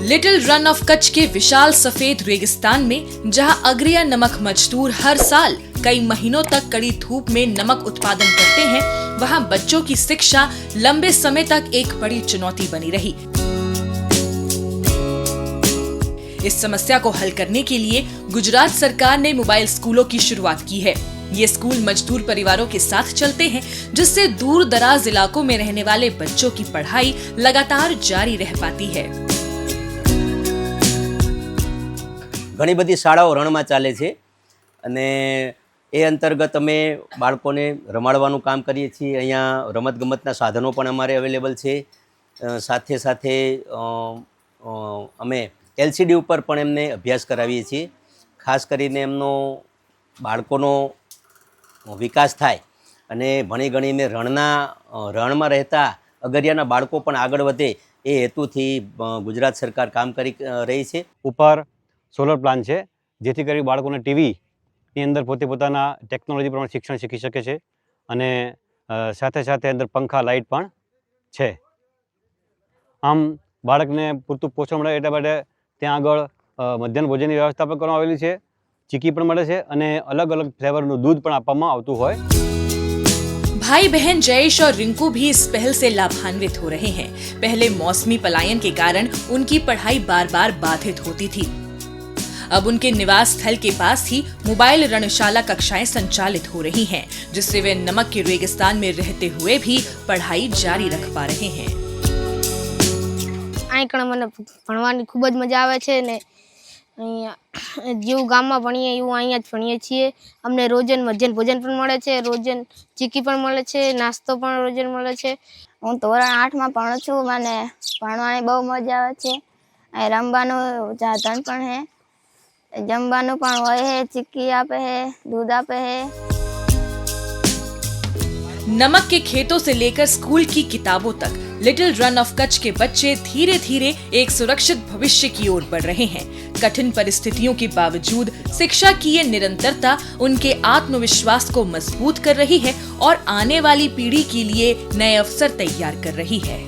Little run of Kutch के विशाल सफेद रेगिस्तान में जहां अग्रिया नमक मजदूर हर साल कई महीनों तक कड़ी धूप में नमक उत्पादन करते हैं, वहां बच्चों की शिक्षा लंबे समय तक एक बड़ी चुनौती बनी रही। इस समस्या को हल करने के लिए गुजरात सरकार ने मोबाइल स्कूलों की शुरुआत की है। ये स्कूल मजदूर परिवारों के साथ चलते हैं, जिससे दूर दराज इलाकों में रहने वाले बच्चों की पढ़ाई लगातार जारी रह पाती है। ઘણી બધી શાળાઓ રણમાં ચાલે છે અને એ અંતર્ગત અમે બાળકોને રમાડવાનું કામ કરીએ છીએ। અહીંયા રમતગમતના સાધનો પણ અમારે અવેલેબલ છે। સાથે સાથે અમે LCD ઉપર પણ એમને અભ્યાસ કરાવીએ છીએ। ખાસ કરીને એમનો બાળકોનો વિકાસ થાય અને ભણી ગણીને રણમાં રહેતા અગરિયાના બાળકો પણ આગળ વધે એ હેતુથી ગુજરાત સરકાર કામ કરી રહી છે। ઉપર સોલર પ્લાન છે, જેથી કરી બાળકોને ટીવીની અંદર પોતે પોતાના ટેકનોલોજી પ્રમાણે શિક્ષણ શીખી શકે છે અને સાથે સાથે અંદર પંખા લાઇટ પણ છે। આમ બાળકને પૂરતું પોષણ મળે એટલા માટે ત્યાં આગળ મધ્યાહન ભોજનની વ્યવસ્થા પણ કરવામાં આવેલી છે। ચીકી પણ મળે છે અને અલગ અલગ ફ્લેવરનું दूध પણ આપવામાં આવતું હોય। भाई बहन जयेश और रिंकू भी इस पहल से लाभान्वित हो रहे हैं। पहले मौसमी पलायन के कारण उनकी पढ़ाई बार बार बाधित होती थी। अब उनके निवास स्थल के पास ही मोबाइल रणशाला कक्षाएं संचालित हो रही हैं, जिससे वे नमक के रेगिस्तान में रहते हुए भी पढ़ाई जारी रख पा रहे हैं। મને ભણવાની ખૂબ જ મજા આવે છે ને અહીંયા જેવું ગામમાં ભણીએ એવું અહીંયા જ ભણીએ છીએ। અમને રોજન મધ્યાહન ભોજન પણ મળે છે, રોજન ચીકી પણ મળે છે, નાસ્તો પણ રોજન મળે છે। હું ધોરણ 8માં ભણું છું। મને ભણવાની બહુ મજા આવે છે। અહીં રમવાનું સાધન પણ છે, જમવાનું પણ હોય છે, ચીકી આપે છે, दूध આપે છે। नमक के खेतों से लेकर स्कूल की किताबों तक लिटिल रन ऑफ कच्छ के बच्चे धीरे धीरे एक सुरक्षित भविष्य की ओर बढ़ रहे हैं। कठिन परिस्थितियों के बावजूद शिक्षा की ये निरंतरता उनके आत्मविश्वास को मजबूत कर रही है और आने वाली पीढ़ी के लिए नए अवसर तैयार कर रही है।